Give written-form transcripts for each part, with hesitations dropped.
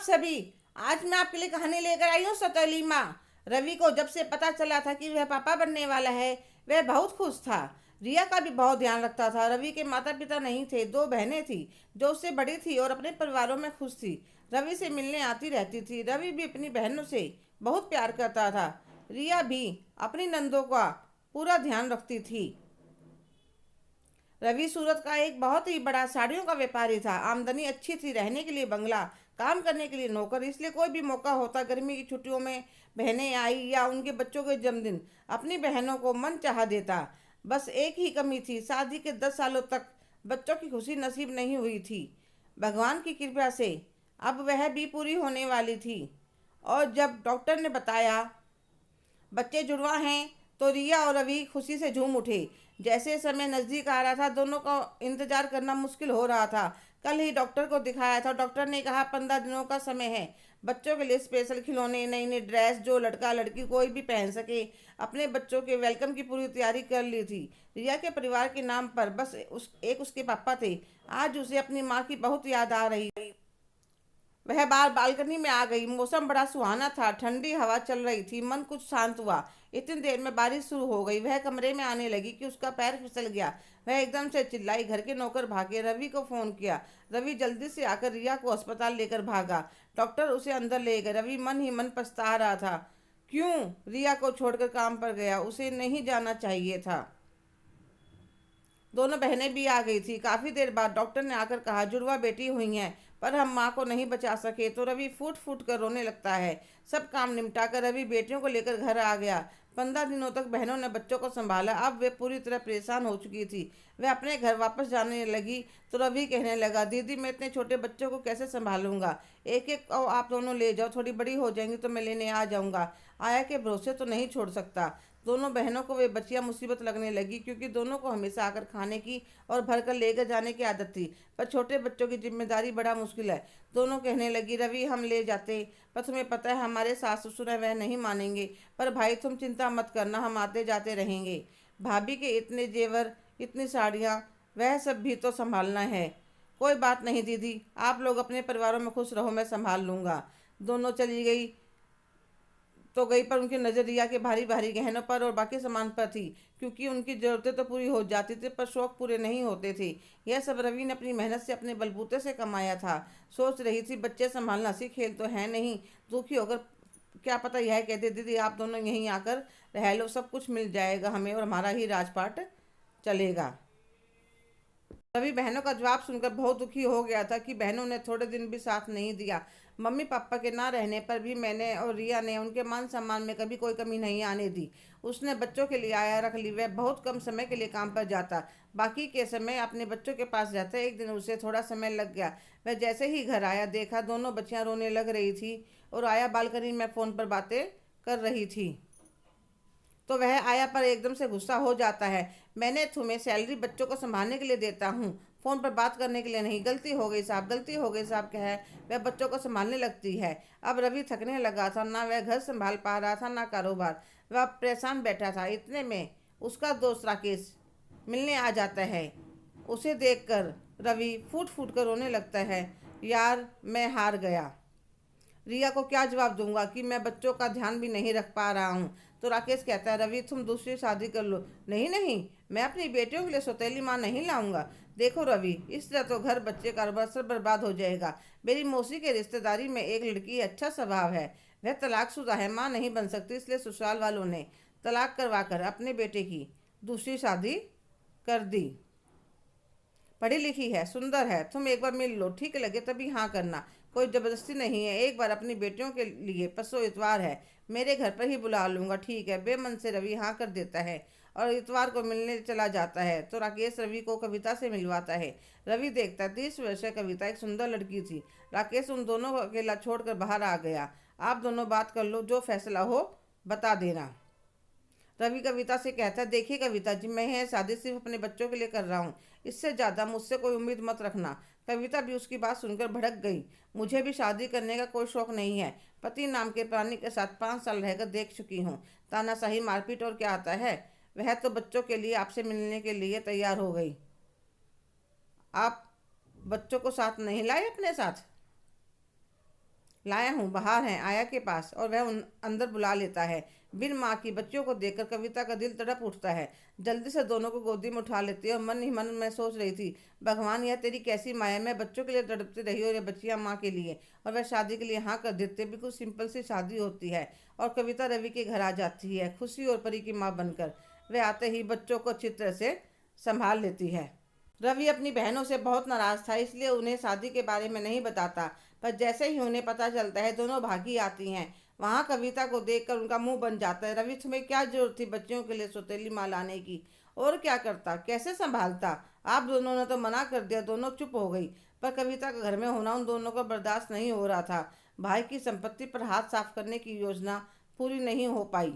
सभी, आज मैं आपके लिए कहानी लेकर आई हूँ सौतेली माँ। रवि को जब से पता चला था कि वह पापा बनने वाला है, वह बहुत खुश था। रिया का भी बहुत ध्यान रखता था। रवि के माता पिता नहीं थे, दो बहनें थी जो उससे बड़ी थी और अपने परिवारों में खुश थी। रवि से मिलने आती रहती थी। रवि भी अपनी बहनों से बहुत प्यार करता था। रिया भी अपनी नंदों का पूरा ध्यान रखती थी। रवि सूरत का एक बहुत ही बड़ा साड़ियों का व्यापारी था। आमदनी अच्छी थी, रहने के लिए बंगला, काम करने के लिए नौकर। इसलिए कोई भी मौका होता, गर्मी की छुट्टियों में बहनें आई या उनके बच्चों के जन्मदिन, अपनी बहनों को मन चाह देता। बस एक ही कमी थी, शादी के 10 सालों तक बच्चों की खुशी नसीब नहीं हुई थी। भगवान की कृपा से अब वह भी पूरी होने वाली थी। और जब डॉक्टर ने बताया बच्चे जुड़वा हैं तो रिया और रवि खुशी से झूम उठे। जैसे समय नज़दीक आ रहा था, दोनों का इंतजार करना मुश्किल हो रहा था। कल ही डॉक्टर को दिखाया था। डॉक्टर ने कहा 15 दिनों का समय है। बच्चों के लिए स्पेशल खिलौने, नई नई ड्रेस जो लड़का लड़की कोई भी पहन सके। अपने बच्चों के वेलकम की पूरी तैयारी कर ली थी। रिया के परिवार के नाम पर बस उसके पापा थे। आज उसे अपनी माँ की बहुत याद आ रही। वह बाहर बालकनी में आ गई। मौसम बड़ा सुहाना था, ठंडी हवा चल रही थी। मन कुछ शांत हुआ। इतनी देर में बारिश शुरू हो गई। वह कमरे में आने लगी कि उसका पैर फिसल गया। वह एकदम से चिल्लाई। घर के नौकर भागे, रवि को फोन किया। रवि जल्दी से आकर रिया को अस्पताल लेकर भागा। डॉक्टर उसे अंदर ले गए। रवि मन ही मन पछता रहा था। क्यों रिया को छोड़कर काम पर गया? उसे नहीं जाना चाहिए था। दोनों बहनें भी आ गई थी। काफी देर बाद डॉक्टर ने आकर कहा जुड़वा बेटी हुई हैं, पर हम माँ को नहीं बचा सके। तो रवि फूट फूट कर रोने लगता है। सब काम निपटा कर रवि बेटियों को लेकर घर आ गया। 15 दिनों तक बहनों ने बच्चों को संभाला। अब वे पूरी तरह परेशान हो चुकी थी। वह अपने घर वापस जाने लगी तो रवि कहने लगा, दीदी मैं इतने छोटे बच्चों को कैसे संभालूंगा? एक एक को आप दोनों ले जाओ, थोड़ी बड़ी हो जाएंगी तो मैं लेने आ जाऊंगा। आया के भरोसे तो नहीं छोड़ सकता। दोनों बहनों को वे बच्चियां मुसीबत लगने लगी, क्योंकि दोनों को हमेशा आकर खाने की और भरकर लेकर जाने की आदत थी। पर छोटे बच्चों की जिम्मेदारी बड़ा मुश्किल है। दोनों कहने लगी, रवि हम ले जाते, पर तुम्हें पता है हमारे सास ससुर है, वह नहीं मानेंगे। पर भाई तुम चिंता मत करना, हम आते जाते रहेंगे। भाभी के इतने जेवर, इतनी साड़ियाँ, वह सब भी तो संभालना है। कोई बात नहीं दीदी, आप लोग अपने परिवारों में खुश रहो, मैं संभाल लूँगा। दोनों चली गई तो गई, पर उनकी नज़र रिया के भारी भारी गहनों पर और बाकी सामान पर थी। क्योंकि उनकी ज़रूरतें तो पूरी हो जाती थी, पर शौक पूरे नहीं होते थे। यह सब रवि ने अपनी मेहनत से, अपने बलबूते से कमाया था। सोच रही थी बच्चे संभालना सी खेल तो है नहीं। दुखी होकर क्या पता यह कहते, दीदी आप दोनों यहीं आकर रह लो, सब कुछ मिल जाएगा हमें और हमारा ही राजपाट चलेगा। सभी बहनों का जवाब सुनकर बहुत दुखी हो गया था कि बहनों ने थोड़े दिन भी साथ नहीं दिया। मम्मी पापा के ना रहने पर भी मैंने और रिया ने उनके मान सम्मान में कभी कोई कमी नहीं आने दी। उसने बच्चों के लिए आया रख ली। वह बहुत कम समय के लिए काम पर जाता, बाकी के समय अपने बच्चों के पास रहता। एक दिन उसे थोड़ा समय लग गया। वह जैसे ही घर आया, देखा दोनों बच्चियां रोने लग रही थी और आया बालकनी में फ़ोन पर बातें कर रही थी। तो वह आया पर एकदम से गुस्सा हो जाता है। मैंने तुम्हें सैलरी बच्चों को संभालने के लिए देता हूँ, फ़ोन पर बात करने के लिए नहीं। गलती हो गई साहब, गलती हो गई साहब, कह वह बच्चों को संभालने लगती है। अब रवि थकने लगा था। ना वह घर संभाल पा रहा था, ना कारोबार। वह परेशान बैठा था। इतने में उसका दोस्त राकेश मिलने आ जाता है। उसे देखकर रवि फूट फूट कर रोने लगता है। यार मैं हार गया। रिया को क्या जवाब दूंगा कि मैं बच्चों का ध्यान भी नहीं रख पा रहा हूँ? तो राकेश कहता है, रवि तुम दूसरी शादी कर लो। नहीं नहीं, मैं अपनी बेटियों के लिए सौतेली माँ नहीं लाऊंगा। देखो रवि, इस तरह तो घर, बच्चे, कारोबार सब बर्बाद हो जाएगा। मेरी मौसी के रिश्तेदारी में एक लड़की है, अच्छा स्वभाव है, वह तलाकशुदा है, माँ नहीं बन सकती। इसलिए ससुराल वालों ने तलाक करवा कर अपने बेटे की दूसरी शादी कर दी। पढ़ी लिखी है, सुंदर है, तुम एक बार मिल लो, ठीक लगे तभी हाँ करना। कोई जबरदस्ती नहीं है। एक बार अपनी बेटियों के लिए परसों इतवार है, मेरे घर पर ही बुला लूंगा। ठीक है। बेमन से रवि हाँ कर देता है और इतवार को मिलने चला जाता है। तो राकेश रवि को कविता से मिलवाता है। रवि देखता है 30 वर्षीय कविता एक सुंदर लड़की थी। राकेश उन दोनों को अकेला छोड़कर बाहर आ गया। आप दोनों बात कर लो, जो फैसला हो बता देना। रवि कविता से कहता है, देखिए कविता जी, मैं यह शादी सिर्फ अपने बच्चों के लिए कर रहा हूँ, इससे ज़्यादा मुझसे कोई उम्मीद मत रखना। कविता भी उसकी बात सुनकर भड़क गई। मुझे भी शादी करने का कोई शौक नहीं है। पति नाम के प्राणी के साथ 5 साल रहकर देख चुकी हूँ। तानाशाही, मारपीट और क्या आता है। वह तो बच्चों के लिए आपसे मिलने के लिए तैयार हो गई। आप बच्चों को साथ नहीं लाए अपने साथ? लाया हूँ, बाहर हैं आया के पास, और वह अंदर बुला लेता है। बिन माँ की बच्चियों को देखकर कविता का दिल तड़प उठता है। जल्दी से दोनों को गोदी में उठा लेती है और मन ही मन में सोच रही थी, भगवान यह तेरी कैसी माँ है, मैं बच्चों के लिए तड़पती रही और ये बच्चियां माँ के लिए, और वह शादी के लिए हाँ कर देते। बिल्कुल सिंपल सी शादी होती है और कविता रवि के घर आ जाती है, खुशी और परी की माँ बनकर। वह आते ही बच्चों को अच्छी तरह से संभाल लेती है। रवि अपनी बहनों से बहुत नाराज था, इसलिए उन्हें शादी के बारे में नहीं बताता। पर जैसे ही उन्हें पता चलता है, दोनों भागी आती हैं। वहां कविता को देखकर उनका मुंह बन जाता है। रवि, तुम्हें क्या जरूरत थी बच्चियों के लिए सौतेली माँ लाने की? और क्या करता, कैसे संभालता? आप दोनों ने तो मना कर दिया। दोनों चुप हो गई। पर कविता का घर में होना उन दोनों को बर्दाश्त नहीं हो रहा था। भाई की संपत्ति पर हाथ साफ करने की योजना पूरी नहीं हो पाई।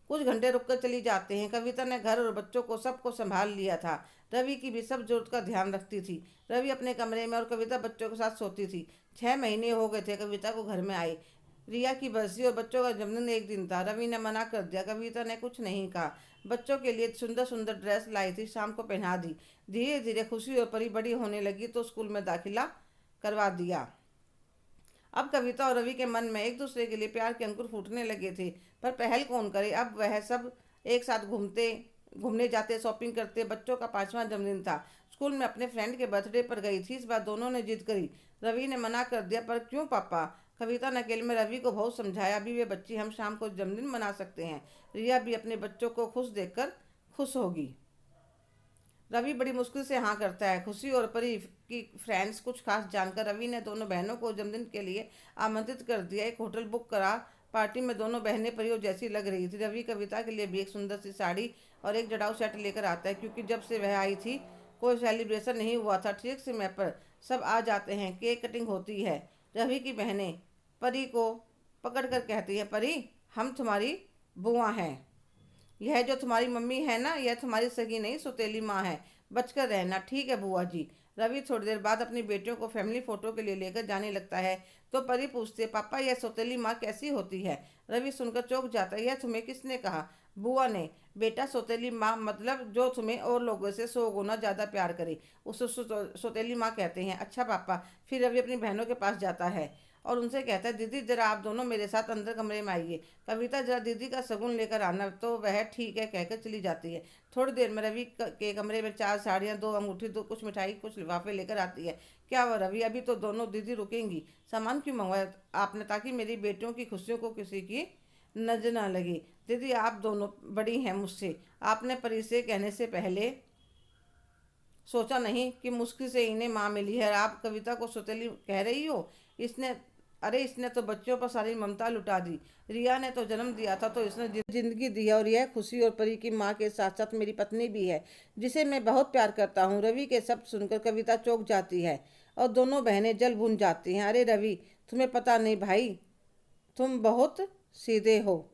कुछ घंटे रुककर चली जाते हैं। कविता ने घर और बच्चों को सबको संभाल लिया था। रवि की भी सब जरूरत का ध्यान रखती थी। रवि अपने कमरे में और कविता बच्चों के साथ सोती थी। 6 महीने हो गए थे कविता को घर में आए। रिया की बरसी और बच्चों का जन्मदिन एक दिन था। रवि ने मना कर दिया। कविता ने कुछ नहीं कहा। बच्चों के लिए सुंदर सुंदर ड्रेस लाई थी, शाम को पहना दी। धीरे धीरे खुशी और परी बड़ी होने लगी तो स्कूल में दाखिला करवा दिया। अब कविता और रवि के मन में एक दूसरे के लिए प्यार के अंकुर फूटने लगे थे। पर पहल कौन करे? अब वह सब एक साथ घूमने जाते, शॉपिंग करते। बच्चों का 5वां जन्मदिन था। स्कूल में अपने फ्रेंड के बर्थडे पर गई थी। इस बार दोनों ने जिद करी। रवि ने मना कर दिया। पर क्यों पापा? कविता ने अकेले में रवि को बहुत समझाया। अभी वे बच्ची, हम शाम को जन्मदिन मना सकते हैं। रिया भी अपने बच्चों को खुश देखकर खुश होगी। रवि बड़ी मुश्किल से हाँ करता है। खुशी और परी की फ्रेंड्स कुछ खास जानकर रवि ने दोनों बहनों को जन्मदिन के लिए आमंत्रित कर दिया। एक होटल बुक करा। पार्टी में दोनों बहनें परियों जैसी लग रही थी। रवि कविता के लिए भी एक सुंदर सी साड़ी और एक जड़ाऊ सेट लेकर आता है, क्योंकि जब से वह आई थी कोई सेलिब्रेशन नहीं हुआ था। ठीक समय पर सब आ जाते हैं। केक कटिंग होती है। रवि की बहनें परी को पकड़ कर कहती है, परी, हम तुम्हारी बुआ हैं। यह जो तुम्हारी मम्मी है ना, यह तुम्हारी सगी नहीं सौतेली माँ है। बचकर रहना, ठीक है बुआ जी। रवि थोड़ी देर बाद अपनी बेटियों को फैमिली फोटो के लिए लेकर जाने लगता है तो परी पूछती है, पापा यह सौतेली माँ कैसी होती है? रवि सुनकर चौंक जाता है। यह तुम्हें किसने कहा? बुआ ने। बेटा, सौतेली माँ मतलब जो तुम्हें और लोगों से 100 गुना ज्यादा प्यार करे, उसे सौतेली माँ कहते हैं। अच्छा पापा। फिर रवि अपनी बहनों के पास जाता है और उनसे कहता है, दीदी जरा आप दोनों मेरे साथ अंदर कमरे में आइए। कविता जरा दीदी का शगुन लेकर आना। तो वह ठीक है कहकर चली जाती है। थोड़ी देर में रवि के कमरे में 4 साड़ियाँ, 2 अंगूठी, दो कुछ मिठाई, कुछ लिफाफे लेकर आती है। क्या हुआ रवि, अभी तो दोनों दीदी रुकेंगी? सामान क्यों मंगवाया आपने? ताकि मेरी बेटियों की खुशियों को किसी की नजर ना लगे। दीदी आप दोनों बड़ी हैं मुझसे। आपने परी से कहने से पहले सोचा नहीं कि मुश्किल से इन्हें माँ मिली है। आप कविता को सौतेली कह रही हो? इसने अरे इसने तो बच्चों पर सारी ममता लुटा दी। रिया ने तो जन्म दिया था तो इसने जिंदगी दी है, और यह खुशी और परी की माँ के साथ साथ मेरी पत्नी भी है, जिसे मैं बहुत प्यार करता हूँ। रवि के शब्द सुनकर कविता चौंक जाती है और दोनों बहनें जल भुन जाती हैं। अरे रवि, तुम्हें पता नहीं भाई, तुम बहुत सीधे हो।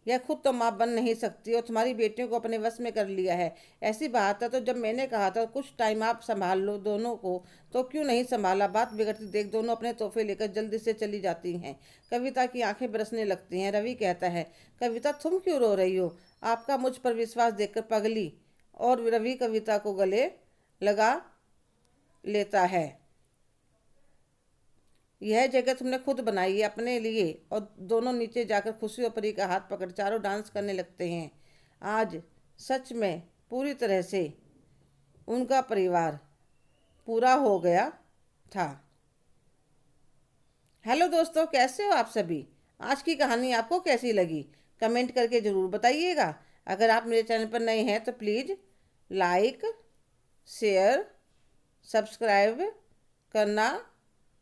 यह खुद तो माँ बन नहीं सकती और तुम्हारी बेटियों को अपने वश में कर लिया है। ऐसी बात है तो जब मैंने कहा था कुछ टाइम आप संभाल लो दोनों को, तो क्यों नहीं संभाला? बात बिगड़ती देख दोनों अपने तोहफे लेकर जल्दी से चली जाती हैं। कविता की आंखें बरसने लगती हैं। रवि कहता है, कविता तुम क्यों रो रही हो? आपका मुझ पर विश्वास देखकर पगली। और रवि कविता को गले लगा लेता है। यह जगह तुमने खुद बनाई है अपने लिए। और दोनों नीचे जाकर खुशी और परी का हाथ पकड़ चारों डांस करने लगते हैं। आज सच में पूरी तरह से उनका परिवार पूरा हो गया था। हेलो दोस्तों, कैसे हो आप सभी? आज की कहानी आपको कैसी लगी? कमेंट करके ज़रूर बताइएगा। अगर आप मेरे चैनल पर नए हैं तो प्लीज़ लाइक, शेयर, सब्सक्राइब करना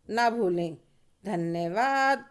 ना भूलें। धन्यवाद।